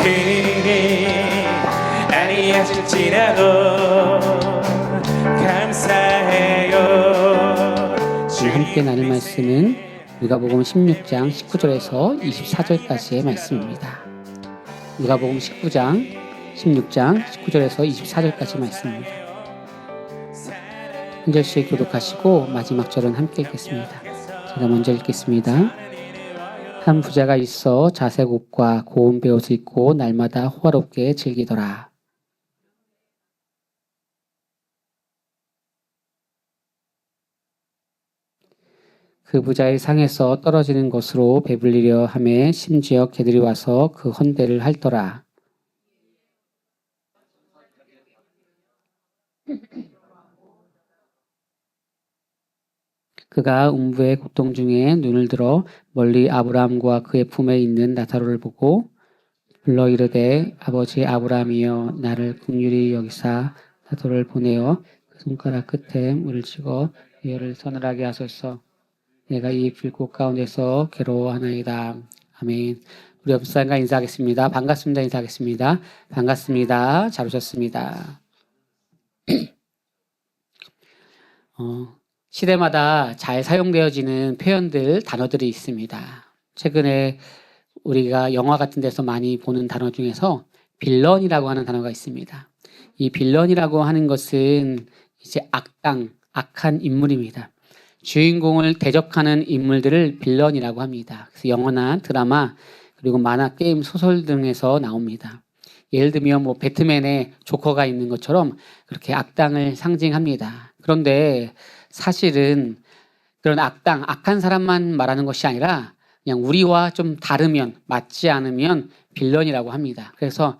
그리 아니하실지라도 감사해요. 함께 나눌 말씀은 누가복음 16장 19절에서 24절까지의 말씀입니다. 누가복음 16장 19절에서 24절까지 말씀입니다. 한 절씩 교독하시고 마지막 절은 함께 읽겠습니다. 제가 먼저 읽겠습니다. 한 부자가 있어 자색 옷과 고운 베옷을 입고 날마다 호화롭게 즐기더라. 그 부자의 상에서 떨어지는 것으로 배불리려 하매 심지어 개들이 와서 그 헌대를 핥더라. 그가 음부의 고통 중에 눈을 들어 멀리 아브라함과 그의 품에 있는 나사로를 보고 불러 이르되 아버지 아브라함이여 나를 긍휼히 여기사 나사로를 보내어 그 손가락 끝에 물을 찍어 혀를 서늘하게 하소서. 내가 이 불꽃 가운데서 괴로워하나이다. 아멘. 우리 옆 사람과 인사하겠습니다. 반갑습니다. 인사하겠습니다. 반갑습니다. 잘 오셨습니다. 시대마다 잘 사용되어지는 표현들, 단어들이 있습니다. 최근에 우리가 영화 같은 데서 많이 보는 단어 중에서 빌런이라고 하는 단어가 있습니다. 이 빌런이라고 하는 것은 이제 악한 인물입니다. 주인공을 대적하는 인물들을 빌런이라고 합니다. 그래서 영화나 드라마 그리고 만화, 게임, 소설 등에서 나옵니다. 예를 들면 뭐 배트맨의 조커가 있는 것처럼 그렇게 악당을 상징합니다. 그런데 사실은 그런 악한 사람만 말하는 것이 아니라 그냥 우리와 좀 다르면, 맞지 않으면 빌런이라고 합니다. 그래서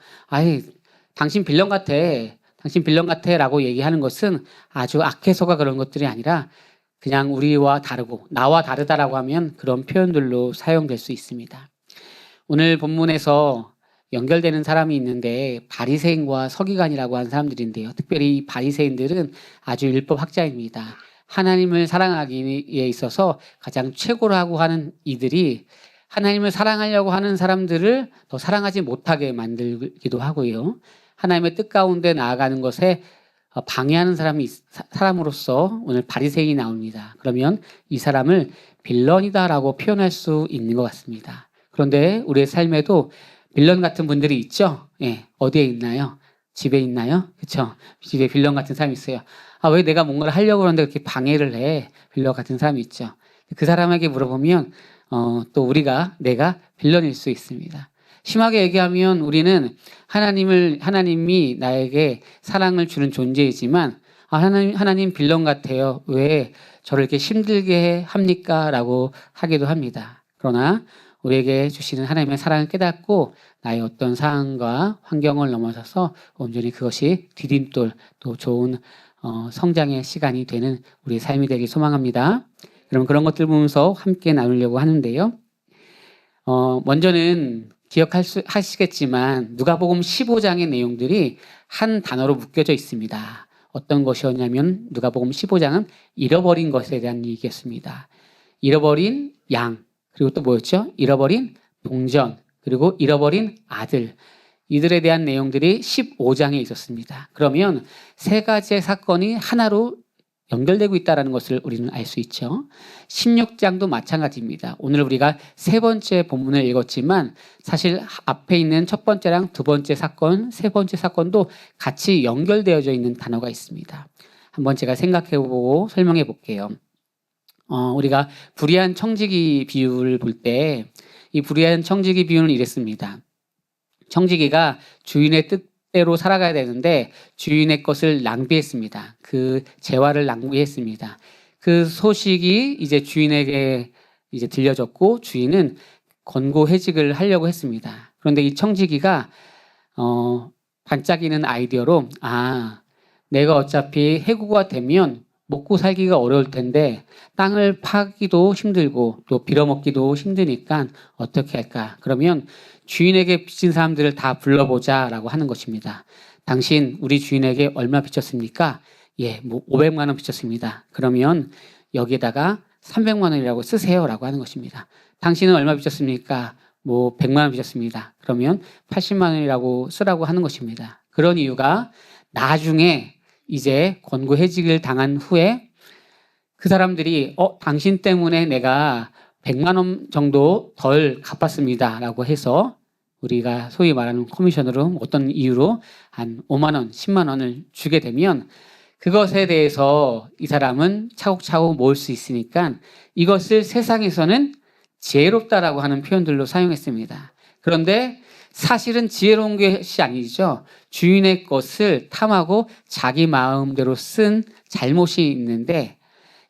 당신 빌런 같아 라고 얘기하는 것은 아주 악해서가 그런 것들이 아니라 그냥 우리와 다르고 나와 다르다라고 하면 그런 표현들로 사용될 수 있습니다. 오늘 본문에서 연결되는 사람이 있는데 바리새인과 서기관이라고 하는 사람들인데요. 특별히 이 바리새인들은 아주 율법학자입니다. 하나님을 사랑하기에 있어서 가장 최고라고 하는 이들이 하나님을 사랑하려고 하는 사람들을 더 사랑하지 못하게 만들기도 하고요. 하나님의 뜻 가운데 나아가는 것에 방해하는 사람으로서 오늘 바리새인이 나옵니다. 그러면 이 사람을 빌런이다라고 표현할 수 있는 것 같습니다. 그런데 우리의 삶에도 빌런 같은 분들이 있죠? 예, 어디에 있나요? 집에 있나요? 그렇죠? 집에 빌런 같은 사람이 있어요. 왜 내가 뭔가를 하려고 하는데 그렇게 방해를 해? 빌런 같은 사람이 있죠. 그 사람에게 물어보면 또 내가 빌런일 수 있습니다. 심하게 얘기하면 우리는 하나님이 나에게 사랑을 주는 존재이지만 하나님 빌런 같아요. 왜 저를 이렇게 힘들게 합니까? 라고 하기도 합니다. 그러나 우리에게 주시는 하나님의 사랑을 깨닫고 나의 어떤 상황과 환경을 넘어서서 온전히 그것이 디딤돌 또 좋은 성장의 시간이 되는 우리의 삶이 되길 소망합니다. 여러분 그런 것들 보면서 함께 나누려고 하는데요. 먼저는 기억하시겠지만 누가복음 15장의 내용들이 한 단어로 묶여져 있습니다. 어떤 것이었냐면 누가복음 15장은 잃어버린 것에 대한 얘기였습니다. 잃어버린 양, 그리고 또 뭐였죠? 잃어버린 동전, 그리고 잃어버린 아들. 이들에 대한 내용들이 15장에 있었습니다. 그러면 세 가지의 사건이 하나로 연결되고 있다는 것을 우리는 알 수 있죠. 16장도 마찬가지입니다. 오늘 우리가 세 번째 본문을 읽었지만 사실 앞에 있는 첫 번째랑 두 번째 사건, 세 번째 사건도 같이 연결되어져 있는 단어가 있습니다. 한번 제가 생각해보고 설명해 볼게요. 우리가 불의한 청지기 비유를 볼 때 이 불의한 청지기 비유는 이랬습니다. 청지기가 주인의 뜻대로 살아가야 되는데 주인의 것을 낭비했습니다. 그 재화를 낭비했습니다. 그 소식이 이제 주인에게 이제 들려졌고 주인은 권고해직을 하려고 했습니다. 그런데 이 청지기가 반짝이는 아이디어로 내가 어차피 해고가 되면 먹고 살기가 어려울 텐데 땅을 파기도 힘들고 또 빌어먹기도 힘드니까 어떻게 할까? 그러면 주인에게 빚진 사람들을 다 불러보자라고 하는 것입니다. 당신 우리 주인에게 얼마 빚졌습니까? 500만 원 빚졌습니다. 그러면 여기에다가 300만 원이라고 쓰세요라고 하는 것입니다. 당신은 얼마 빚졌습니까? 뭐 100만 원 빚었습니다. 그러면 80만 원이라고 쓰라고 하는 것입니다. 그런 이유가 나중에 이제 권고해직을 당한 후에 그 사람들이 당신 때문에 내가 100만 원 정도 덜 갚았습니다라고 해서 우리가 소위 말하는 커미션으로 어떤 이유로 한 5만 원, 10만 원을 주게 되면 그것에 대해서 이 사람은 차곡차곡 모을 수 있으니까 이것을 세상에서는 지혜롭다라고 하는 표현들로 사용했습니다. 그런데 사실은 지혜로운 것이 아니죠. 주인의 것을 탐하고 자기 마음대로 쓴 잘못이 있는데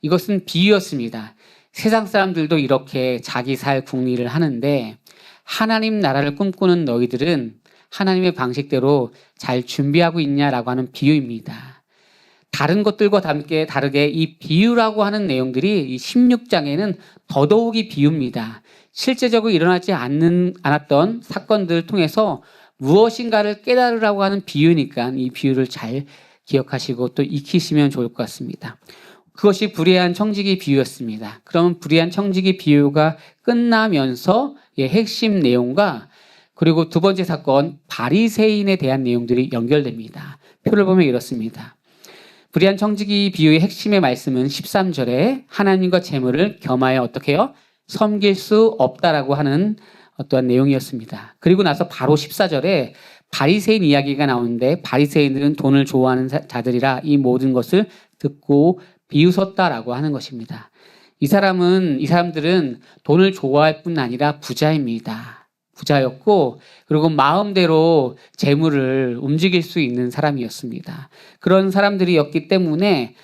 이것은 비유였습니다. 세상 사람들도 이렇게 자기 살 궁리를 하는데 하나님 나라를 꿈꾸는 너희들은 하나님의 방식대로 잘 준비하고 있냐라고 하는 비유입니다. 다른 것들과 다르게 이 비유라고 하는 내용들이 이 16장에는 더더욱이 비유입니다. 실제적으로 일어나지 않았던 사건들을 통해서 무엇인가를 깨달으라고 하는 비유니까 이 비유를 잘 기억하시고 또 익히시면 좋을 것 같습니다. 그것이 불의한 청지기 비유였습니다. 그러면 불의한 청지기 비유가 끝나면서 핵심 내용과 그리고 두 번째 사건 바리새인에 대한 내용들이 연결됩니다. 표를 보면 이렇습니다. 불의한 청지기 비유의 핵심의 말씀은 13절에 하나님과 재물을 겸하여 어떻게 해요? 섬길 수 없다라고 하는 어떠한 내용이었습니다. 그리고 나서 바로 14절에 바리새인 이야기가 나오는데 바리새인들은 돈을 좋아하는 자들이라 이 모든 것을 듣고 비웃었다라고 하는 것입니다. 이 사람들은 돈을 좋아할 뿐 아니라 부자입니다. 부자였고 그리고 마음대로 재물을 움직일 수 있는 사람이었습니다. 그런 사람들이었기 때문에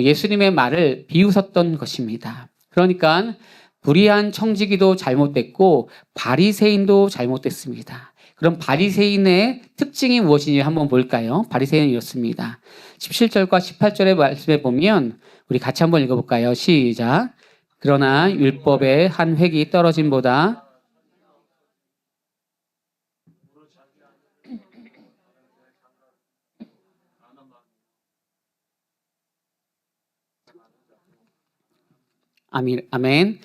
예수님의 말을 비웃었던 것입니다. 그러니까 불의한 청지기도 잘못됐고 바리새인도 잘못됐습니다. 그럼 바리새인의 특징이 무엇인지 한번 볼까요? 바리새인은 이렇습니다. 17절과 18절의 말씀에 보면 우리 같이 한번 읽어볼까요? 시작. 그러나 율법의 한 획이 떨어짐보다 아멘.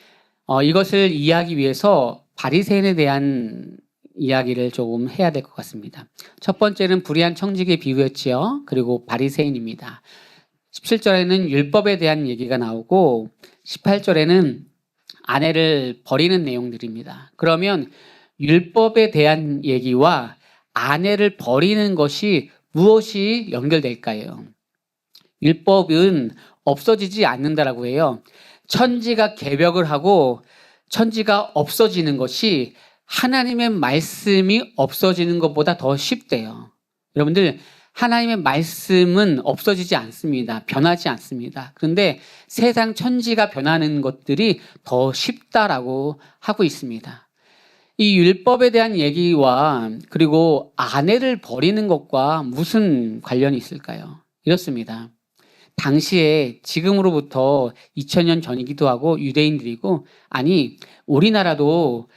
이것을 이해하기 위해서 바리새인에 대한 이야기를 조금 해야 될 것 같습니다. 첫 번째는 불의한 청지기의 비유였지요. 그리고 바리새인입니다. 17절에는 율법에 대한 얘기가 나오고 18절에는 아내를 버리는 내용들입니다. 그러면 율법에 대한 얘기와 아내를 버리는 것이 무엇이 연결될까요? 율법은 없어지지 않는다라고 해요. 천지가 개벽을 하고 천지가 없어지는 것이 하나님의 말씀이 없어지는 것보다 더 쉽대요. 여러분들 하나님의 말씀은 없어지지 않습니다. 변하지 않습니다. 그런데 세상 천지가 변하는 것들이 더 쉽다라고 하고 있습니다. 이 율법에 대한 얘기와 그리고 아내를 버리는 것과 무슨 관련이 있을까요? 이렇습니다. 당시에 지금으로부터 2000년 전이기도 하고 유대인들이고 우리나라도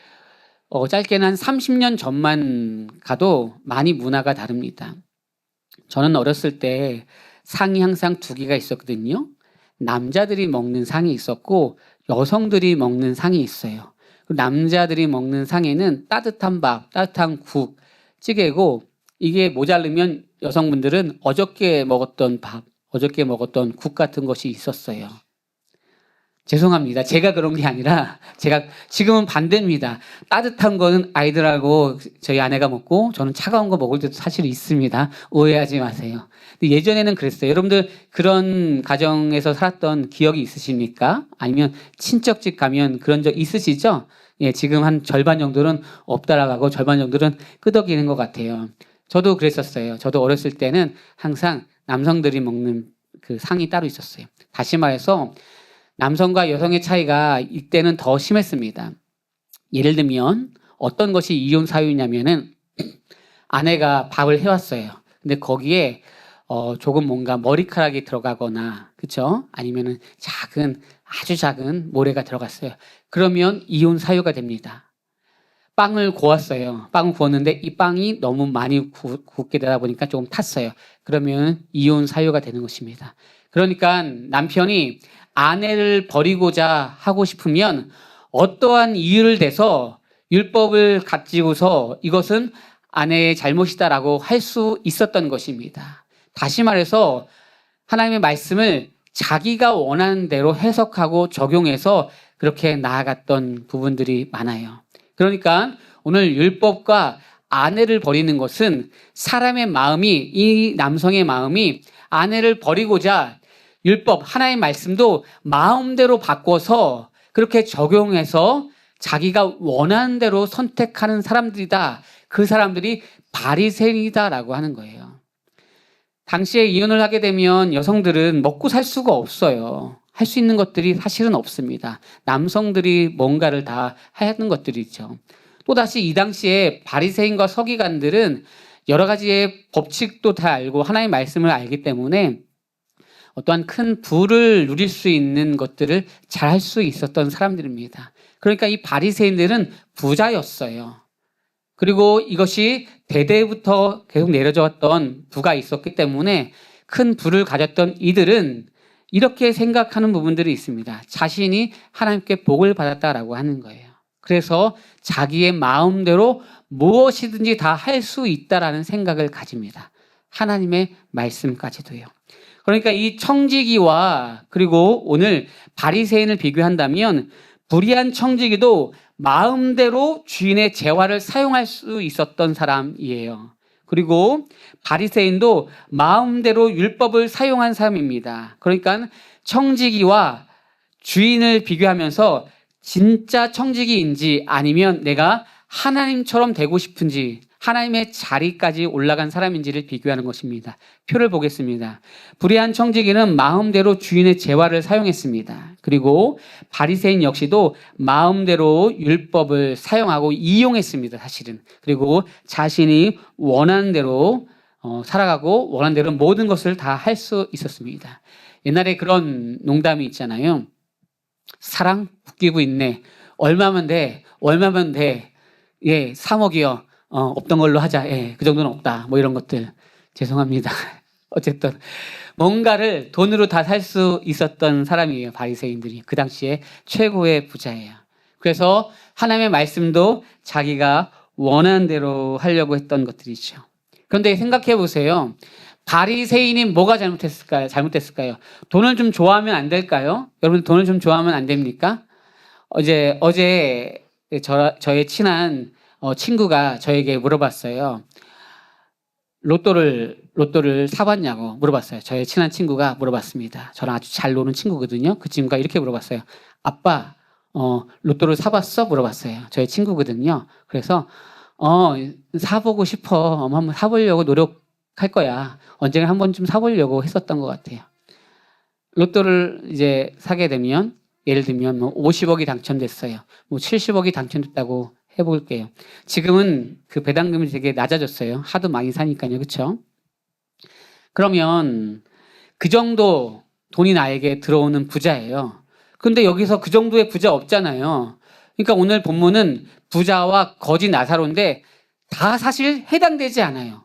짧게는 한 30년 전만 가도 많이 문화가 다릅니다. 저는 어렸을 때 상이 항상 두 개가 있었거든요. 남자들이 먹는 상이 있었고 여성들이 먹는 상이 있어요. 남자들이 먹는 상에는 따뜻한 밥, 따뜻한 국, 찌개고 이게 모자르면 여성분들은 어저께 먹었던 밥, 어저께 먹었던 국 같은 것이 있었어요. 죄송합니다. 제가 그런 게 아니라 지금은 반대입니다. 따뜻한 거는 아이들하고 저희 아내가 먹고 저는 차가운 거 먹을 때도 사실 있습니다. 오해하지 마세요. 근데 예전에는 그랬어요. 여러분들 그런 가정에서 살았던 기억이 있으십니까? 아니면 친척집 가면 그런 적 있으시죠? 예, 지금 한 절반 정도는 없다라고 하고 절반 정도는 끄덕이는 것 같아요. 저도 그랬었어요. 저도 어렸을 때는 항상 남성들이 먹는 그 상이 따로 있었어요. 다시 말해서 남성과 여성의 차이가 이때는 더 심했습니다. 예를 들면 어떤 것이 이혼 사유냐면은 아내가 밥을 해왔어요. 근데 거기에 조금 뭔가 머리카락이 들어가거나 그렇죠? 아니면은 아주 작은 모래가 들어갔어요. 그러면 이혼 사유가 됩니다. 빵을 구웠어요. 빵을 구웠는데 이 빵이 너무 많이 굽게 되다 보니까 조금 탔어요. 그러면 이혼 사유가 되는 것입니다. 그러니까 남편이 아내를 버리고자 하고 싶으면 어떠한 이유를 대서 율법을 가지고서 이것은 아내의 잘못이다라고 할 수 있었던 것입니다. 다시 말해서 하나님의 말씀을 자기가 원하는 대로 해석하고 적용해서 그렇게 나아갔던 부분들이 많아요. 그러니까 오늘 율법과 아내를 버리는 것은 사람의 마음이, 이 남성의 마음이 아내를 버리고자 율법, 하나님의 말씀도 마음대로 바꿔서 그렇게 적용해서 자기가 원하는 대로 선택하는 사람들이다. 그 사람들이 바리새인이다라고 하는 거예요. 당시에 이혼을 하게 되면 여성들은 먹고 살 수가 없어요. 할 수 있는 것들이 사실은 없습니다. 남성들이 뭔가를 다 하는 것들이죠. 또다시 이 당시에 바리새인과 서기관들은 여러 가지의 법칙도 다 알고 하나님의 말씀을 알기 때문에 어떠한 큰 부를 누릴 수 있는 것들을 잘 할 수 있었던 사람들입니다. 그러니까 이 바리새인들은 부자였어요. 그리고 이것이 대대부터 계속 내려져 왔던 부가 있었기 때문에 큰 부를 가졌던 이들은 이렇게 생각하는 부분들이 있습니다. 자신이 하나님께 복을 받았다라고 하는 거예요. 그래서 자기의 마음대로 무엇이든지 다 할 수 있다라는 생각을 가집니다. 하나님의 말씀까지도요. 그러니까 이 청지기와 그리고 오늘 바리새인을 비교한다면 불의한 청지기도 마음대로 주인의 재화를 사용할 수 있었던 사람이에요. 그리고 바리새인도 마음대로 율법을 사용한 사람입니다. 그러니까 청지기와 주인을 비교하면서 진짜 청지기인지 아니면 내가 하나님처럼 되고 싶은지 하나님의 자리까지 올라간 사람인지를 비교하는 것입니다. 표를 보겠습니다. 불의한 청지기는 마음대로 주인의 재화를 사용했습니다. 그리고 바리새인 역시도 마음대로 율법을 사용하고 이용했습니다. 사실은. 그리고 자신이 원하는 대로 살아가고 원하는 대로 모든 것을 다 할 수 있었습니다. 옛날에 그런 농담이 있잖아요. 사랑 웃기고 있네. 얼마면 돼? 얼마면 돼? 예, 3억이요. 없던 걸로 하자. 예, 그 정도는 없다. 뭐 이런 것들. 죄송합니다. 어쨌든 뭔가를 돈으로 다 살 수 있었던 사람이에요. 바리새인들이. 그 당시에 최고의 부자예요. 그래서 하나님의 말씀도 자기가 원하는 대로 하려고 했던 것들이죠. 그런데 생각해 보세요. 바리새인이 뭐가 잘못됐을까요? 돈을 좀 좋아하면 안 될까요? 여러분 돈을 좀 좋아하면 안 됩니까? 어제 저의 친한 친구가 저에게 물어봤어요. 로또를 사봤냐고 물어봤어요. 저의 친한 친구가 물어봤습니다. 저랑 아주 잘 노는 친구거든요. 그 친구가 이렇게 물어봤어요. 아빠, 로또를 사봤어? 물어봤어요. 저의 친구거든요. 그래서, 사보고 싶어. 한번 사보려고 노력할 거야. 언젠가 한 번쯤 사보려고 했었던 것 같아요. 로또를 이제 사게 되면, 예를 들면 뭐 50억이 당첨됐어요. 뭐 70억이 당첨됐다고 해볼게요. 지금은 그 배당금이 되게 낮아졌어요. 하도 많이 사니까요. 그렇죠? 그러면 그 정도 돈이 나에게 들어오는 부자예요. 근데 여기서 그 정도의 부자 없잖아요. 그러니까 오늘 본문은 부자와 거지 나사로인데 다 사실 해당되지 않아요.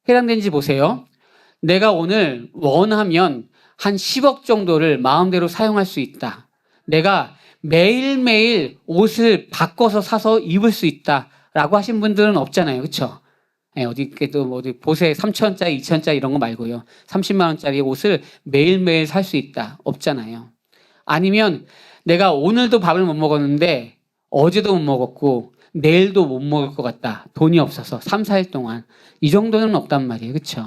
해당되는지 보세요. 내가 오늘 원하면 한 10억 정도를 마음대로 사용할 수 있다. 내가 매일매일 옷을 바꿔서 사서 입을 수 있다라고 하신 분들은 없잖아요. 그렇죠? 어디 보세 3,000원짜리, 2,000원짜리 이런 거 말고요. 30만 원짜리 옷을 매일매일 살 수 있다. 없잖아요. 아니면 내가 오늘도 밥을 못 먹었는데 어제도 못 먹었고 내일도 못 먹을 것 같다. 돈이 없어서 3, 4일 동안. 이 정도는 없단 말이에요. 그렇죠?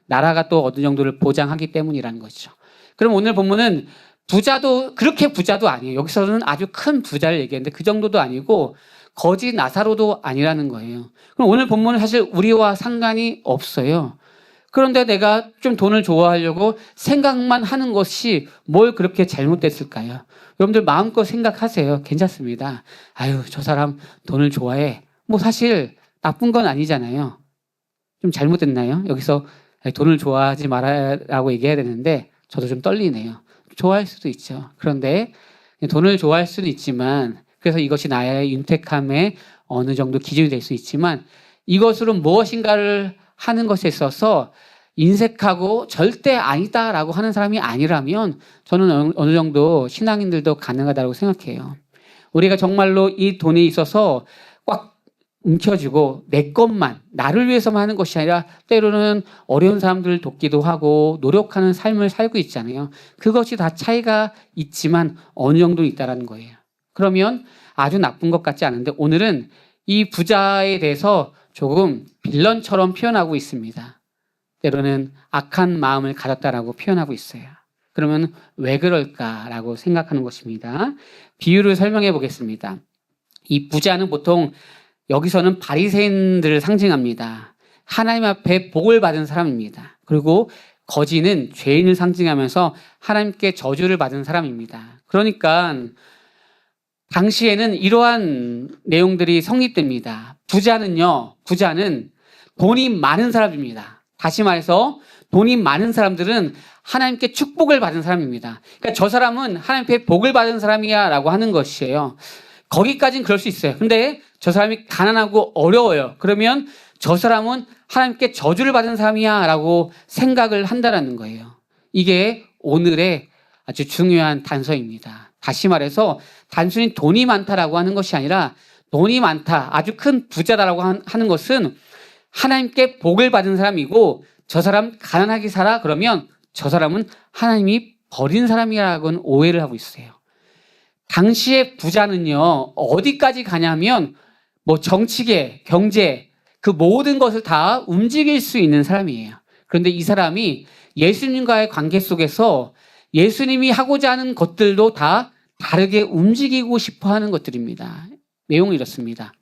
나라가 또 어느 정도를 보장하기 때문이라는 거죠. 그럼 오늘 본문은 부자도 그렇게 부자도 아니에요. 여기서는 아주 큰 부자를 얘기했는데 그 정도도 아니고 거지 나사로도 아니라는 거예요. 그럼 오늘 본문은 사실 우리와 상관이 없어요. 그런데 내가 좀 돈을 좋아하려고 생각만 하는 것이 뭘 그렇게 잘못됐을까요? 여러분들 마음껏 생각하세요. 괜찮습니다. 아유, 저 사람 돈을 좋아해. 뭐 사실 나쁜 건 아니잖아요. 좀 잘못됐나요? 여기서 돈을 좋아하지 말아라고 얘기해야 되는데 저도 좀 떨리네요. 좋아할 수도 있죠. 그런데 돈을 좋아할 수는 있지만 그래서 이것이 나의 윤택함의 어느 정도 기준이 될 수 있지만 이것으로 무엇인가를 하는 것에 있어서 인색하고 절대 아니다라고 하는 사람이 아니라면 저는 어느 정도 신앙인들도 가능하다고 생각해요. 우리가 정말로 이 돈이 있어서 꽉 움켜쥐고 내 것만, 나를 위해서만 하는 것이 아니라 때로는 어려운 사람들을 돕기도 하고 노력하는 삶을 살고 있잖아요. 그것이 다 차이가 있지만 어느 정도 있다라는 거예요. 그러면 아주 나쁜 것 같지 않은데 오늘은 이 부자에 대해서 조금 빌런처럼 표현하고 있습니다. 때로는 악한 마음을 가졌다라고 표현하고 있어요. 그러면 왜 그럴까라고 생각하는 것입니다. 비유를 설명해 보겠습니다. 이 부자는 보통 여기서는 바리새인들을 상징합니다. 하나님 앞에 복을 받은 사람입니다. 그리고 거지는 죄인을 상징하면서 하나님께 저주를 받은 사람입니다. 그러니까 당시에는 이러한 내용들이 성립됩니다. 부자는 돈이 많은 사람입니다. 다시 말해서 돈이 많은 사람들은 하나님께 축복을 받은 사람입니다. 그러니까 저 사람은 하나님께 복을 받은 사람이야 라고 하는 것이에요. 거기까지는 그럴 수 있어요. 근데 저 사람이 가난하고 어려워요. 그러면 저 사람은 하나님께 저주를 받은 사람이야 라고 생각을 한다는 거예요. 이게 오늘의 아주 중요한 단서입니다. 다시 말해서 단순히 돈이 많다라고 하는 것이 아니라 돈이 많다, 아주 큰 부자다라고 하는 것은 하나님께 복을 받은 사람이고 저 사람 가난하게 살아? 그러면 저 사람은 하나님이 버린 사람이라고는 오해를 하고 있어요. 당시의 부자는요, 어디까지 가냐면 뭐 정치계, 경제, 그 모든 것을 다 움직일 수 있는 사람이에요. 그런데 이 사람이 예수님과의 관계 속에서 예수님이 하고자 하는 것들도 다 다르게 움직이고 싶어 하는 것들입니다. 내용은 이렇습니다.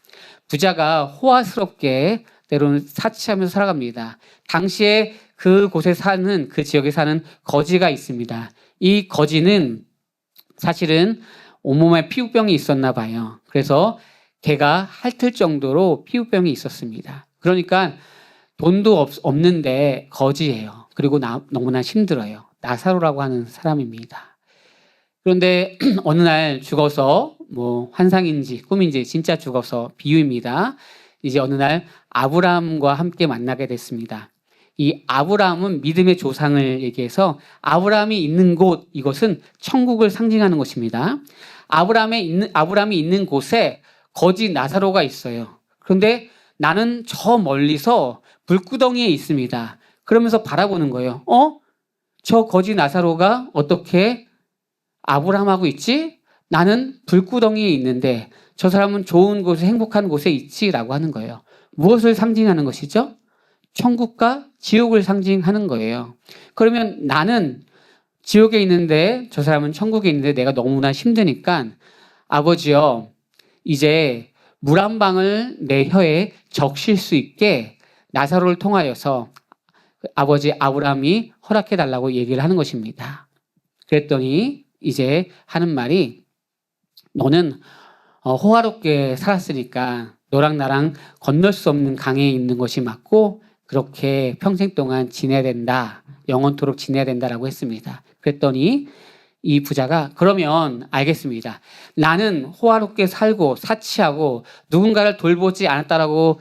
부자가 호화스럽게 때로는 사치하면서 살아갑니다. 당시에 그곳에 사는, 그 지역에 사는 거지가 있습니다. 이 거지는 사실은 온몸에 피부병이 있었나 봐요. 그래서 걔가 핥을 정도로 피부병이 있었습니다. 그러니까 돈도 없는데 거지예요. 그리고 너무나 힘들어요. 나사로라고 하는 사람입니다. 그런데 어느 날 죽어서 뭐 환상인지 꿈인지 진짜 죽어서 비유입니다. 이제 어느 날 아브라함과 함께 만나게 됐습니다. 이 아브라함은 믿음의 조상을 얘기해서 아브라함이 있는 곳, 이것은 천국을 상징하는 것입니다. 아브라함이 있는 곳에 거지 나사로가 있어요. 그런데 나는 저 멀리서 불구덩이에 있습니다. 그러면서 바라보는 거예요. 저 거지 나사로가 어떻게 아브라함하고 있지? 나는 불구덩이에 있는데 저 사람은 좋은 곳에 행복한 곳에 있지라고 하는 거예요. 무엇을 상징하는 것이죠? 천국과 지옥을 상징하는 거예요. 그러면 나는 지옥에 있는데 저 사람은 천국에 있는데 내가 너무나 힘드니까 아버지요, 이제 물 한 방울 내 혀에 적실 수 있게 나사로를 통하여서 아버지 아브라함이 허락해 달라고 얘기를 하는 것입니다. 그랬더니 이제 하는 말이 너는 호화롭게 살았으니까 너랑 나랑 건널 수 없는 강에 있는 것이 맞고 그렇게 평생 동안 지내야 된다. 영원토록 지내야 된다라고 했습니다. 그랬더니 이 부자가 그러면 알겠습니다. 나는 호화롭게 살고 사치하고 누군가를 돌보지 않았다라고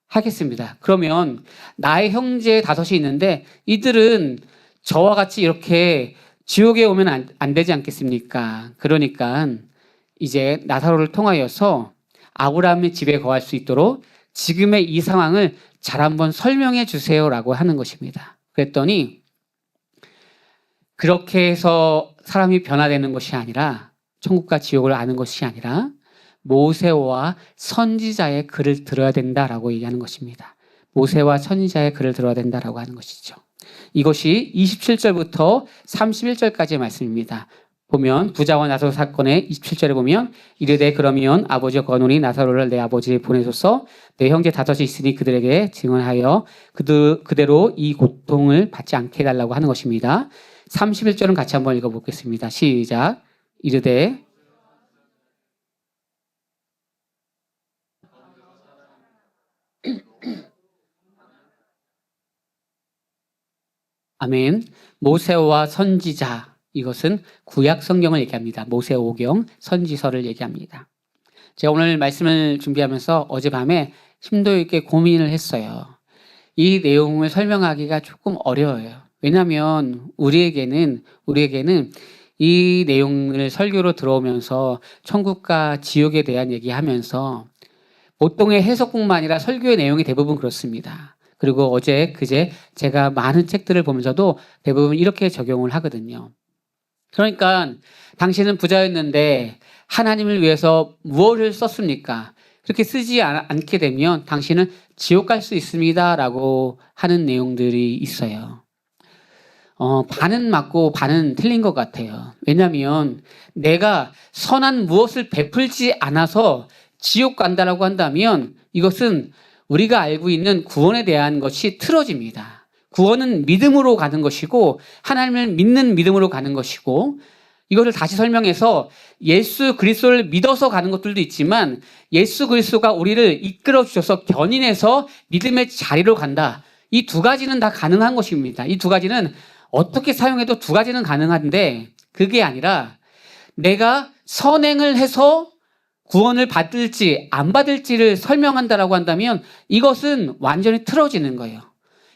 하겠습니다. 그러면 나의 형제 5이 있는데 이들은 저와 같이 이렇게 지옥에 오면 안 되지 않겠습니까? 그러니까 이제 나사로를 통하여서 아브라함의 집에 거할 수 있도록 지금의 이 상황을 잘 한번 설명해 주세요라고 하는 것입니다. 그랬더니 그렇게 해서 사람이 변화되는 것이 아니라 천국과 지옥을 아는 것이 아니라 모세와 선지자의 글을 들어야 된다라고 얘기하는 것입니다. 모세와 선지자의 글을 들어야 된다라고 하는 것이죠. 이것이 27절부터 31절까지의 말씀입니다. 보면 부자와 나사로 사건의 27절에 보면 이르되 그러면 아버지가 거노니 나사로를 내 아버지에 보내소서 내 형제 5이 있으니 그들에게 증언하여 그대로 이 고통을 받지 않게 해달라고 하는 것입니다. 31절은 같이 한번 읽어보겠습니다. 시작. 이르되 아멘. 모세와 선지자, 이것은 구약 성경을 얘기합니다. 모세오경, 선지서를 얘기합니다. 제가 오늘 말씀을 준비하면서 어젯밤에 심도 있게 고민을 했어요. 이 내용을 설명하기가 조금 어려워요. 왜냐하면 우리에게는 이 내용을 설교로 들어오면서 천국과 지옥에 대한 얘기하면서 보통의 해석뿐만 아니라 설교의 내용이 대부분 그렇습니다. 그리고 어제 그제 제가 많은 책들을 보면서도 대부분 이렇게 적용을 하거든요. 그러니까 당신은 부자였는데 하나님을 위해서 무엇을 썼습니까? 그렇게 쓰지 않게 되면 당신은 지옥 갈 수 있습니다 라고 하는 내용들이 있어요. 반은 맞고 반은 틀린 것 같아요. 왜냐하면 내가 선한 무엇을 베풀지 않아서 지옥 간다라고 한다면 이것은 우리가 알고 있는 구원에 대한 것이 틀어집니다. 구원은 믿음으로 가는 것이고 하나님을 믿는 믿음으로 가는 것이고 이것을 다시 설명해서 예수 그리스도를 믿어서 가는 것들도 있지만 예수 그리스도가 우리를 이끌어 주셔서 견인해서 믿음의 자리로 간다. 이 두 가지는 다 가능한 것입니다. 이 두 가지는 어떻게 사용해도 두 가지는 가능한데 그게 아니라 내가 선행을 해서 구원을 받을지 안 받을지를 설명한다라고 한다면 이것은 완전히 틀어지는 거예요.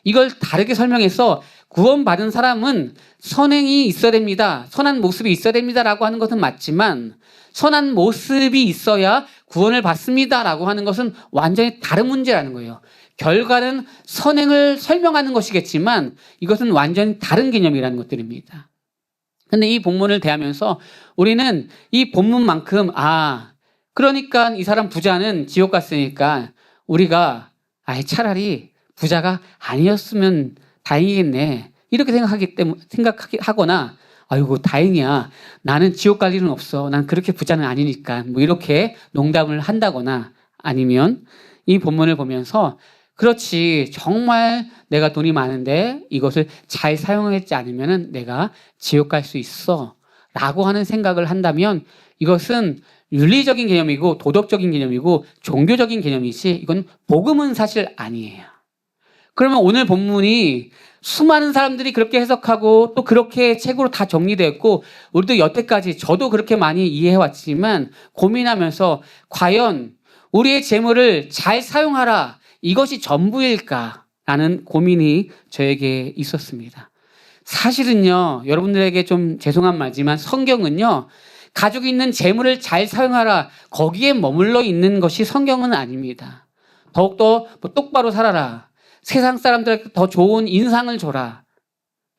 이걸 다르게 설명해서 구원받은 사람은 선행이 있어야 됩니다. 선한 모습이 있어야 됩니다라고 하는 것은 맞지만 선한 모습이 있어야 구원을 받습니다라고 하는 것은 완전히 다른 문제라는 거예요. 결과는 선행을 설명하는 것이겠지만 이것은 완전히 다른 개념이라는 것들입니다. 근데 이 본문을 대하면서 우리는 이 본문만큼 그러니까 이 사람 부자는 지옥 갔으니까 우리가 차라리 부자가 아니었으면 다행이겠네 이렇게 생각하거나 아이고 다행이야 나는 지옥 갈 일은 없어 난 그렇게 부자는 아니니까 뭐 이렇게 농담을 한다거나 아니면 이 본문을 보면서 그렇지 정말 내가 돈이 많은데 이것을 잘 사용하지 않으면 내가 지옥 갈 수 있어 라고 하는 생각을 한다면 이것은 윤리적인 개념이고 도덕적인 개념이고 종교적인 개념이지 이건 복음은 사실 아니에요. 그러면 오늘 본문이 수많은 사람들이 그렇게 해석하고 또 그렇게 책으로 다 정리되었고 우리도 여태까지 저도 그렇게 많이 이해해왔지만 고민하면서 과연 우리의 재물을 잘 사용하라 이것이 전부일까라는 고민이 저에게 있었습니다. 사실은요 여러분들에게 좀 죄송한 말이지만 성경은요 가지고 있는 재물을 잘 사용하라 거기에 머물러 있는 것이 성경은 아닙니다. 더욱더 똑바로 살아라 세상 사람들에게 더 좋은 인상을 줘라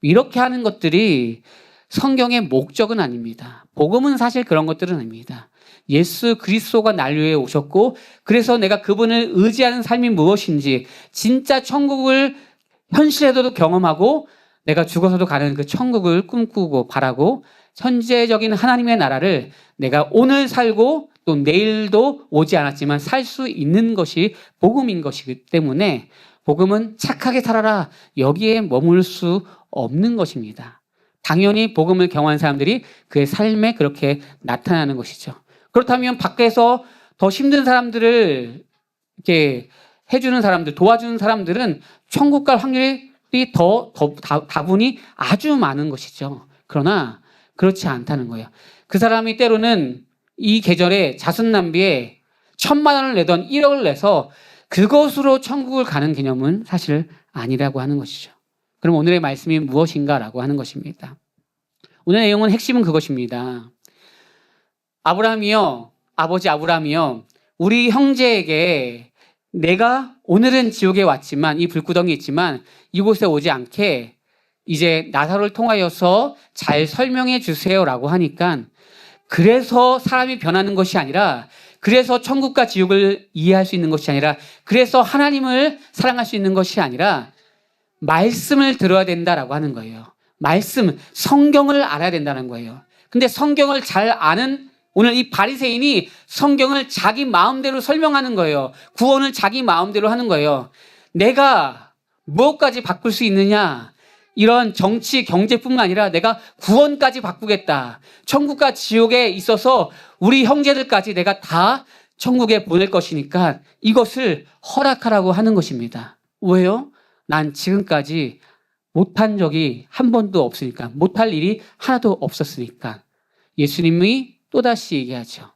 이렇게 하는 것들이 성경의 목적은 아닙니다. 복음은 사실 그런 것들은 아닙니다. 예수 그리스도가 날 위해 오셨고 그래서 내가 그분을 의지하는 삶이 무엇인지 진짜 천국을 현실에서도 경험하고 내가 죽어서도 가는 그 천국을 꿈꾸고 바라고 현재적인 하나님의 나라를 내가 오늘 살고 또 내일도 오지 않았지만 살 수 있는 것이 복음인 것이기 때문에 복음은 착하게 살아라 여기에 머물 수 없는 것입니다. 당연히 복음을 경험한 사람들이 그의 삶에 그렇게 나타나는 것이죠. 그렇다면 밖에서 더 힘든 사람들을 이렇게 해주는 사람들, 도와주는 사람들은 천국 갈 확률이 다분히 아주 많은 것이죠. 그러나 그렇지 않다는 거예요. 그 사람이 때로는 이 계절에 자순남비에 1,000만 원을 내던 1억을 내서 그것으로 천국을 가는 개념은 사실 아니라고 하는 것이죠. 그럼 오늘의 말씀이 무엇인가라고 하는 것입니다. 오늘의 내용은 핵심은 그것입니다. 아버지 아브라함이요, 우리 형제에게 내가 오늘은 지옥에 왔지만 이 불구덩이 있지만 이곳에 오지 않게 이제 나사로를 통하여서 잘 설명해 주세요라고 하니까 그래서 사람이 변하는 것이 아니라 그래서 천국과 지옥을 이해할 수 있는 것이 아니라 그래서 하나님을 사랑할 수 있는 것이 아니라 말씀을 들어야 된다라고 하는 거예요. 말씀, 성경을 알아야 된다는 거예요. 근데 성경을 잘 아는 오늘 이 바리새인이 성경을 자기 마음대로 설명하는 거예요. 구원을 자기 마음대로 하는 거예요. 내가 무엇까지 바꿀 수 있느냐? 이런 정치, 경제뿐만 아니라 내가 구원까지 바꾸겠다. 천국과 지옥에 있어서 우리 형제들까지 내가 다 천국에 보낼 것이니까 이것을 허락하라고 하는 것입니다. 왜요? 난 지금까지 못한 적이 한 번도 없으니까, 못할 일이 하나도 없었으니까. 예수님이 또다시 얘기하죠.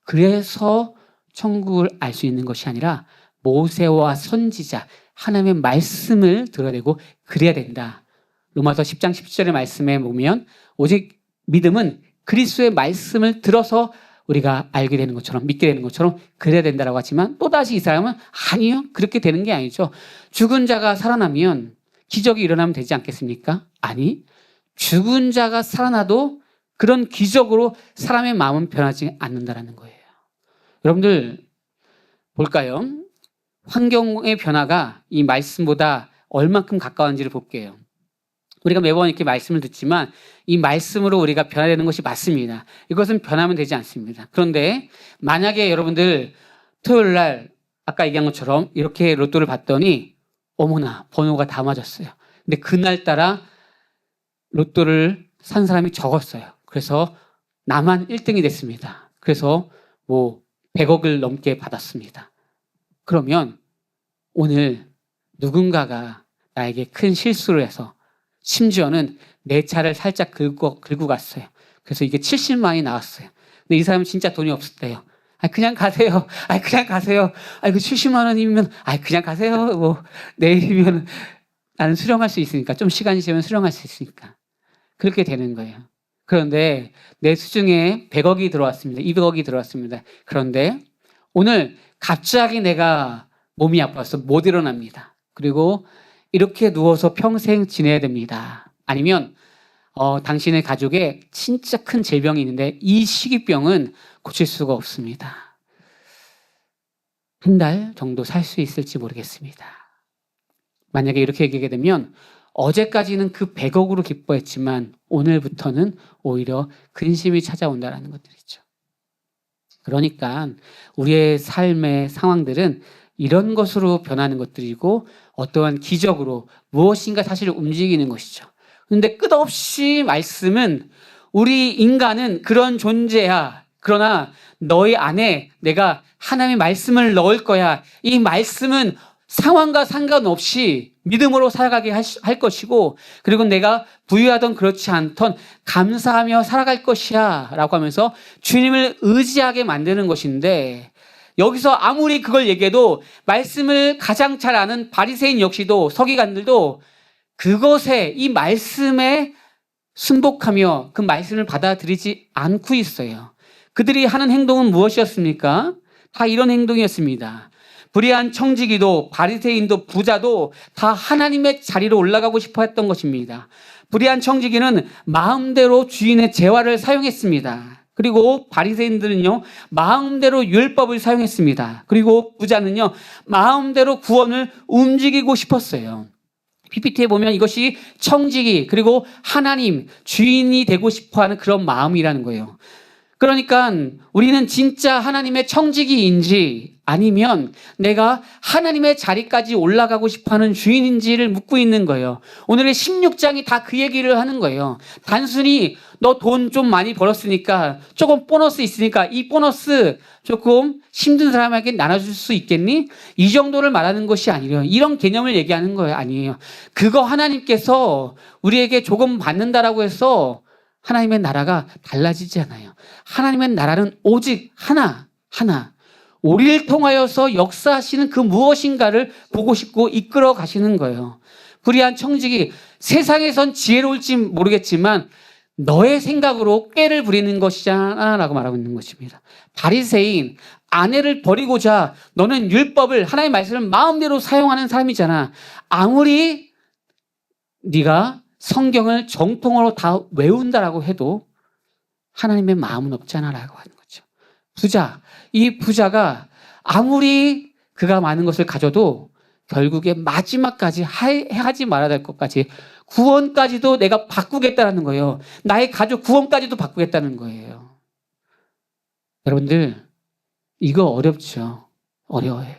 그래서 천국을 알 수 있는 것이 아니라 모세와 선지자, 하나님의 말씀을 들어야 되고 그래야 된다. 로마서 10장 17절의 말씀에 보면 오직 믿음은 그리스도의 말씀을 들어서 우리가 알게 되는 것처럼 믿게 되는 것처럼 그래야 된다라고 하지만 또다시 이 사람은 아니요. 그렇게 되는 게 아니죠. 죽은 자가 살아나면 기적이 일어나면 되지 않겠습니까? 아니, 죽은 자가 살아나도 그런 기적으로 사람의 마음은 변하지 않는다라는 거예요. 여러분들 볼까요? 환경의 변화가 이 말씀보다 얼만큼 가까운지를 볼게요. 우리가 매번 이렇게 말씀을 듣지만 이 말씀으로 우리가 변화되는 것이 맞습니다. 이것은 변하면 되지 않습니다. 그런데 만약에 여러분들 토요일 날 아까 얘기한 것처럼 이렇게 로또를 봤더니 어머나 번호가 다 맞았어요. 근데 그날따라 로또를 산 사람이 적었어요. 그래서 나만 1등이 됐습니다. 그래서 뭐 100억을 넘게 받았습니다. 그러면 오늘 누군가가 나에게 큰 실수를 해서 심지어는 내 차를 살짝 긁고 갔어요. 그래서 이게 70만이 나왔어요. 근데 이 사람은 진짜 돈이 없었대요. 그냥 가세요. 그냥 가세요. 이거 70만 원이면 그냥 가세요. 뭐 내일이면 나는 수령할 수 있으니까 좀 시간이 지나면 수령할 수 있으니까 그렇게 되는 거예요. 그런데 내 수중에 100억이 들어왔습니다. 200억이 들어왔습니다. 그런데 오늘 갑자기 내가 몸이 아파서 못 일어납니다. 그리고 이렇게 누워서 평생 지내야 됩니다. 아니면 당신의 가족에 진짜 큰 질병이 있는데 이 식이병은 고칠 수가 없습니다. 한 달 정도 살 수 있을지 모르겠습니다. 만약에 이렇게 얘기하게 되면 어제까지는 그 100억으로 기뻐했지만 오늘부터는 오히려 근심이 찾아온다는 것들이죠. 그러니까 우리의 삶의 상황들은 이런 것으로 변하는 것들이고 어떠한 기적으로 무엇인가 사실 움직이는 것이죠. 그런데 끝없이 말씀은 우리 인간은 그런 존재야. 그러나 너희 안에 내가 하나님의 말씀을 넣을 거야. 이 말씀은 상황과 상관없이 믿음으로 살아가게 할 것이고 그리고 내가 부유하던 그렇지 않던 감사하며 살아갈 것이야 라고 하면서 주님을 의지하게 만드는 것인데 여기서 아무리 그걸 얘기해도 말씀을 가장 잘 아는 바리새인 역시도 서기관들도 그것에 이 말씀에 순복하며 그 말씀을 받아들이지 않고 있어요. 그들이 하는 행동은 무엇이었습니까? 다 이런 행동이었습니다. 불의한 청지기도 바리새인도 부자도 다 하나님의 자리로 올라가고 싶어 했던 것입니다. 불의한 청지기는 마음대로 주인의 재화를 사용했습니다. 그리고 바리새인들은요 마음대로 율법을 사용했습니다. 그리고 부자는요 마음대로 구원을 움직이고 싶었어요. PPT에 보면 이것이 청지기 그리고 하나님 주인이 되고 싶어하는 그런 마음이라는 거예요. 그러니까 우리는 진짜 하나님의 청지기인지 아니면 내가 하나님의 자리까지 올라가고 싶어하는 주인인지를 묻고 있는 거예요. 오늘의 16장이 다 그 얘기를 하는 거예요. 단순히 너 돈 좀 많이 벌었으니까 조금 보너스 있으니까 이 보너스 조금 힘든 사람에게 나눠줄 수 있겠니? 이 정도를 말하는 것이 아니에요. 이런 개념을 얘기하는 거예요. 아니에요. 그거 하나님께서 우리에게 조금 받는다라고 해서 하나님의 나라가 달라지지 않아요. 하나님의 나라는 오직 하나. 우리를 통하여서 역사하시는 그 무엇인가를 보고 싶고 이끌어 가시는 거예요. 불의한 청지기, 세상에선 지혜로울지 모르겠지만 너의 생각으로 꾀를 부리는 것이잖아 라고 말하고 있는 것입니다. 바리새인, 아내를 버리고자 너는 율법을 하나님의 말씀을 마음대로 사용하는 사람이잖아. 아무리 네가 성경을 정통으로 다 외운다라고 해도 하나님의 마음은 없잖아 라고 하는 거죠. 부자, 이 부자가 아무리 그가 많은 것을 가져도 결국에 마지막까지 하지 말아야 될 것까지 구원까지도 내가 바꾸겠다는 거예요. 나의 가족 구원까지도 바꾸겠다는 거예요. 여러분들 이거 어렵죠. 어려워요.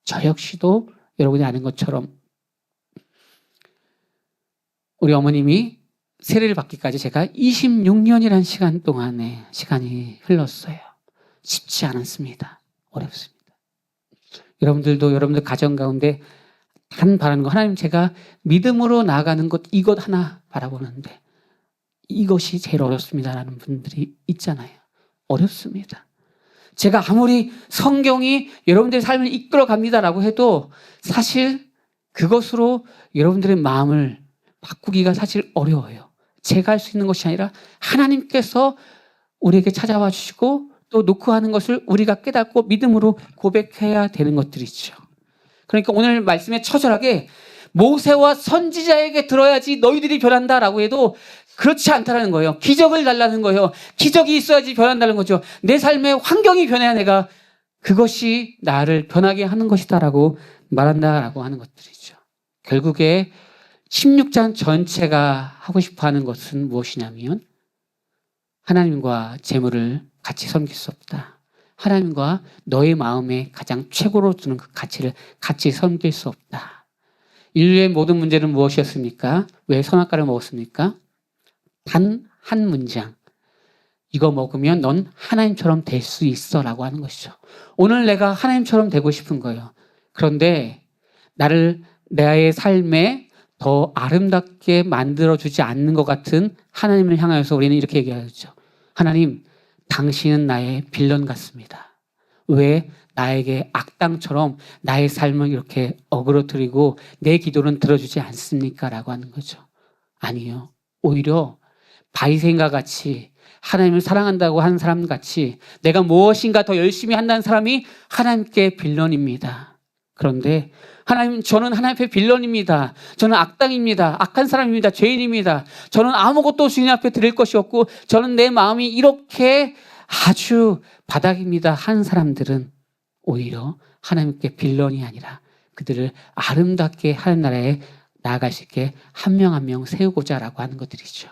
저 역시도 여러분이 아는 것처럼 우리 어머님이 세례를 받기까지 제가 26년이라는 시간 동안에 시간이 흘렀어요. 쉽지 않았습니다. 어렵습니다. 여러분들도 여러분들 가정 가운데 단 바라는 거 하나님 제가 믿음으로 나아가는 것 이것 하나 바라보는데 이것이 제일 어렵습니다라는 분들이 있잖아요. 어렵습니다. 제가 아무리 성경이 여러분들의 삶을 이끌어 갑니다라고 해도 사실 그것으로 여러분들의 마음을 바꾸기가 사실 어려워요. 제가 할 수 있는 것이 아니라 하나님께서 우리에게 찾아와 주시고 또 노크하는 것을 우리가 깨닫고 믿음으로 고백해야 되는 것들이죠. 그러니까 오늘 말씀에 처절하게 모세와 선지자에게 들어야지 너희들이 변한다라고 해도 그렇지 않다라는 거예요. 기적을 달라는 거예요. 기적이 있어야지 변한다는 거죠. 내 삶의 환경이 변해야 내가 그것이 나를 변하게 하는 것이다라고 말한다라고 하는 것들이죠. 결국에 16장 전체가 하고 싶어하는 것은 무엇이냐면 하나님과 재물을 같이 섬길 수 없다. 하나님과 너의 마음에 가장 최고로 두는 그 가치를 같이 섬길 수 없다. 인류의 모든 문제는 무엇이었습니까? 왜 선악과를 먹었습니까? 단 한 문장. 이거 먹으면 넌 하나님처럼 될 수 있어 라고 하는 것이죠. 오늘 내가 하나님처럼 되고 싶은 거예요. 그런데 나를 나의 삶에 더 아름답게 만들어주지 않는 것 같은 하나님을 향하여서 우리는 이렇게 얘기하죠. 하나님, 당신은 나의 빌런 같습니다. 왜 나에게 악당처럼 나의 삶을 이렇게 어그러뜨리고 내 기도는 들어주지 않습니까? 라고 하는 거죠. 아니요. 오히려 바이센과 같이 하나님을 사랑한다고 하는 사람 같이 내가 무엇인가 더 열심히 한다는 사람이 하나님께 빌런입니다. 그런데 하나님, 저는 하나님 앞에 빌런입니다. 저는 악당입니다. 악한 사람입니다. 죄인입니다. 저는 아무것도 주님 앞에 드릴 것이 없고 저는 내 마음이 이렇게 아주 바닥입니다. 한 사람들은 오히려 하나님께 빌런이 아니라 그들을 아름답게 하는 나라에 나아갈 수 있게 한 명 한 명 세우고자 라고 하는 것들이죠.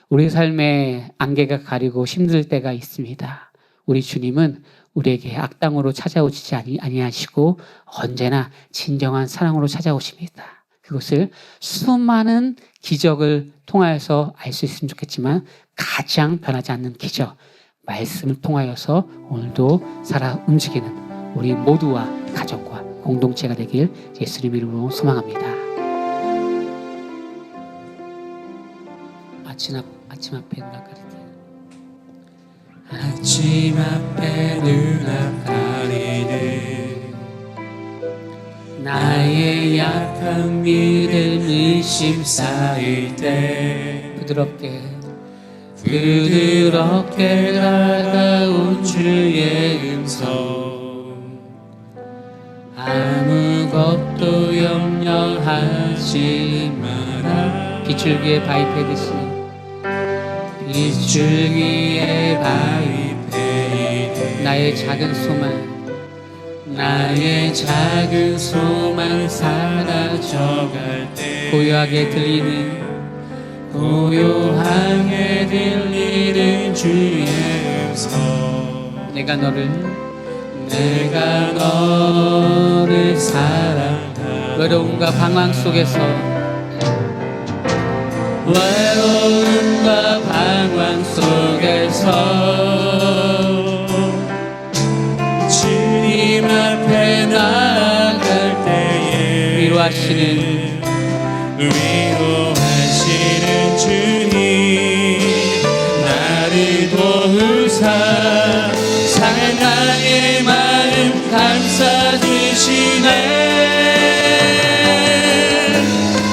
우리 삶에 안개가 가리고 힘들 때가 있습니다. 우리 주님은 우리에게 악당으로 찾아오시지 아니하시고 언제나 진정한 사랑으로 찾아오십니다. 그것을 수많은 기적을 통하여서 알 수 있으면 좋겠지만 가장 변하지 않는 기적, 말씀을 통하여서 오늘도 살아 움직이는 우리 모두와 가정과 공동체가 되길 예수님 이름으로 소망합니다. 아침 앞에 눈 가리되 아침 앞에 눈 가리되 나의 약한 믿음 의심 쌓일 때 부드럽게 다가온 주의 음성 아무것도 염려하지 마라 비줄기에 바위패듯이 비줄기에 바위패이되 나의 작은 소망 사라져갈 때 고요하게 들리는 주의 음성 내가 너를 사랑하라 외로움과 방황 속에서 주님 앞에 나아갈 때에 위로하시는 주님 나를 도우사 상한 나의 마음 감싸주시네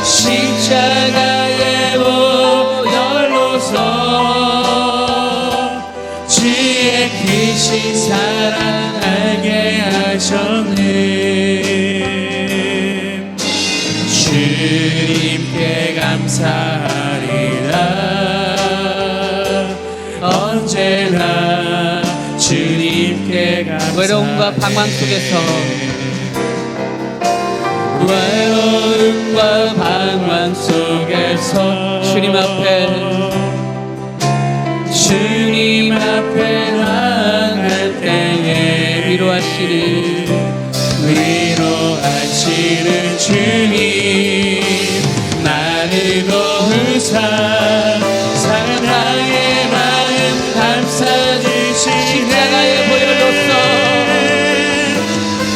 십자가의 보혈로서 주의 크신 사랑 알게 하셨네 주님께 감사하리라 언제나 주님께 감사하리라 외로움과 방황 속에서 주님 앞에 나아갈 때에 위로하시는 주님 나를 도우사 상한 나의 마음 감싸주시네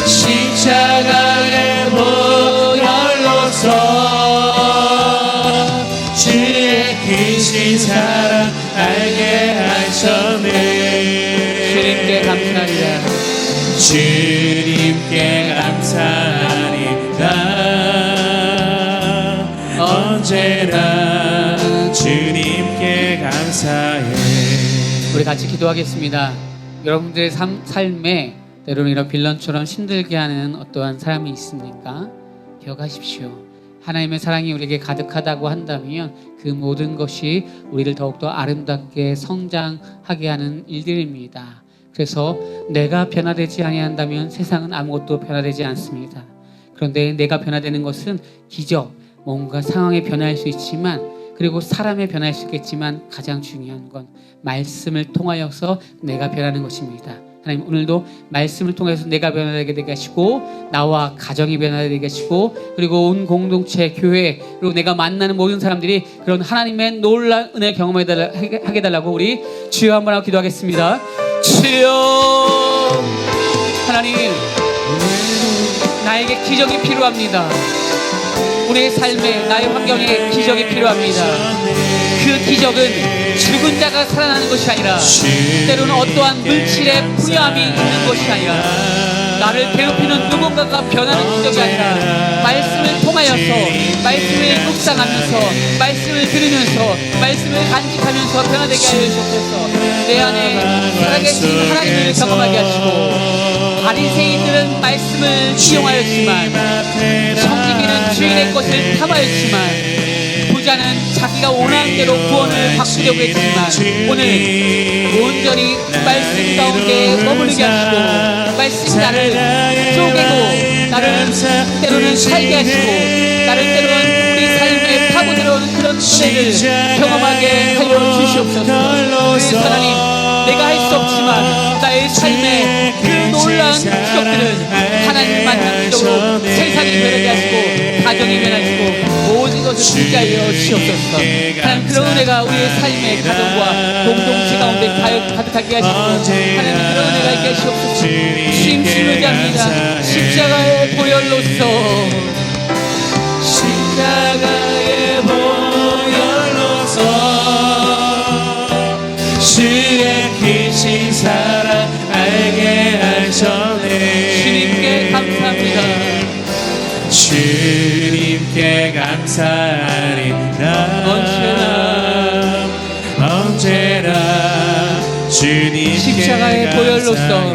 십자가의 보혈로서 주의 크신 사랑 알게 하셨네 주님께 감사합니다. 주님께 감사합니다 언제나 주님 감사해. 우리 같이 기도하겠습니다. 여러분들의 삶에 때로는 이런 빌런처럼 힘들게 하는 어떠한 사람이 있습니까? 기억하십시오. 하나님의 사랑이 우리에게 가득하다고 한다면 그 모든 것이 우리를 더욱더 아름답게 성장하게 하는 일들입니다. 그래서 내가 변화되지 아니한다면 세상은 아무것도 변화되지 않습니다. 그런데 내가 변화되는 것은 기적, 뭔가 상황에 변화할 수 있지만, 그리고 사람에 변할 수 있겠지만 가장 중요한 건 말씀을 통하여서 내가 변하는 것입니다. 하나님, 오늘도 말씀을 통해서 내가 변화되게 하시고 나와 가정이 변화되게 하시고 그리고 온 공동체, 교회, 그리고 내가 만나는 모든 사람들이 그런 하나님의 놀라운 은혜 경험하게 해달라고 우리 주여 한번 하고 기도하겠습니다. 주여, 하나님, 나에게 기적이 필요합니다. 우리의 삶에, 나의 환경에 기적이 필요합니다. 그 기적은 죽은 자가 살아나는 것이 아니라 때로는 어떠한 물질의 풍요함이 있는 것이 아니라 나를 괴롭히는 누군가가 변하는 기적이 아니라 말씀을 통하여서, 말씀을 묵상하면서, 말씀을 들으면서, 말씀을 간직하면서 변화되게 하여 주옵소서. 내 안에 살아계신 하나님을 경험하게 하시고, 바리새인들은 말씀을 이용하였지만 성직이는 주인의 것을 탐하였지만 부자는 자기가 원하는 대로 구원을 받으려고 했지만 오늘 온전히 말씀 가운데 머무르게 하시고 말씀이 나를 쪼개고 나를 때로는 살게 하시고 나를 때로는 우리 삶에 파고 들어오는 그런 은혜를 경험하게 하여 주시옵소서. 그래서 하나님, 내가 할 수 없지만 나의 삶에 그 놀라운 기적들은 하나님 만난 기적으로 세상이 변하게 하시고 가정이 변하시고 모든 것을 주게 하여 주시옵소서. 하나님, 그런 은혜가 우리의 삶의 가정과 공동체 가운데 가득하게 하시고 하나님, 그런 은혜가 있게 하시옵소서. 주님 의지합니다. 십자가의 보혈로서, 십자가의 보혈로서 주의 크신 사랑 알게 하셨네. 주님께 감사합니다. 주님께 감사하리라. 언제나 주님께 십자가의 보혈로서,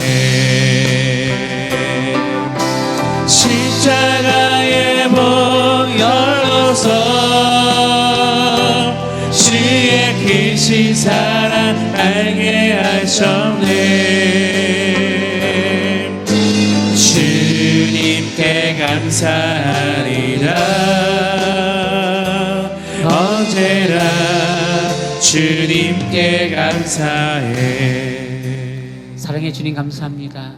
십자가의 보혈로서 주의 크신 사랑 알게 하셨네. 주님께 감사하리라. 언제나 주님께 감사해. 사랑해 주님 감사합니다.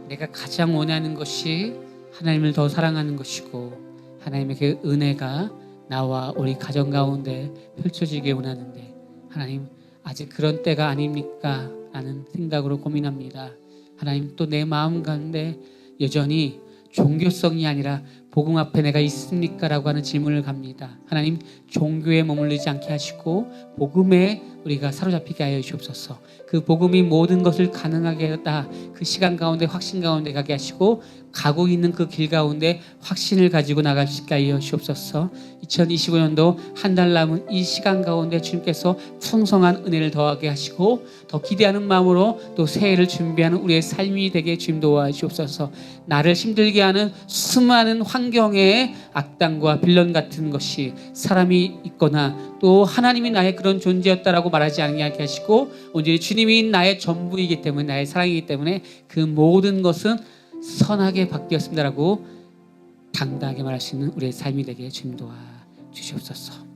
내가 가장 원하는 것이 하나님을 더 사랑하는 것이고 하나님의 그 은혜가 나와 우리 가정 가운데 펼쳐지게 원하는데 하나님, 아직 그런 때가 아닙니까? 라는 생각으로 고민합니다. 하나님, 또 내 마음 가운데 여전히 종교성이 아니라 복음 앞에 내가 있습니까? 라고 하는 질문을 갑니다. 하나님, 종교에 머물르지 않게 하시고 복음에 우리가 사로잡히게 하여 주옵소서. 그 복음이 모든 것을 가능하게 했다. 그 시간 가운데 확신 가운데 가게 하시고 가고 있는 그 길 가운데 확신을 가지고 나갈 수 있게 하여 주옵소서. 2025년도 한 달 남은 이 시간 가운데 주님께서 풍성한 은혜를 더하게 하시고 더 기대하는 마음으로 또 새해를 준비하는 우리의 삶이 되게 주님 도와주옵소서. 나를 힘들게 하는 수많은 환경에 악당과 빌런 같은 것이 사람이 있거나 또 하나님이 나의 그런 존재였다라고 말하지 않게 하시고 오직 주님이 나의 전부이기 때문에, 나의 사랑이기 때문에 그 모든 것은 선하게 바뀌었습니다라고 당당하게 말할 수 있는 우리의 삶이 되게 주님 도와주시옵소서.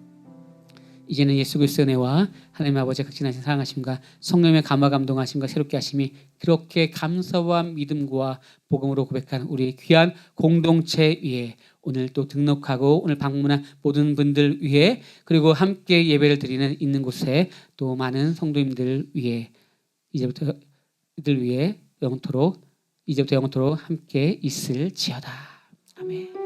이제는 예수 그리스도의 은혜와 하나님 아버지의 극진하신 사랑하심과 성령의 감화 감동하심과 새롭게 하심이 그렇게 감사와 믿음과 복음으로 고백하는 우리의 귀한 공동체 위에 오늘 또 등록하고 오늘 방문한 모든 분들 위에 그리고 함께 예배를 드리는 있는 곳에 또 많은 성도님들 위에 이제부터 이들 위에 영토록 이제부터 영토록 함께 있을지어다. 아멘.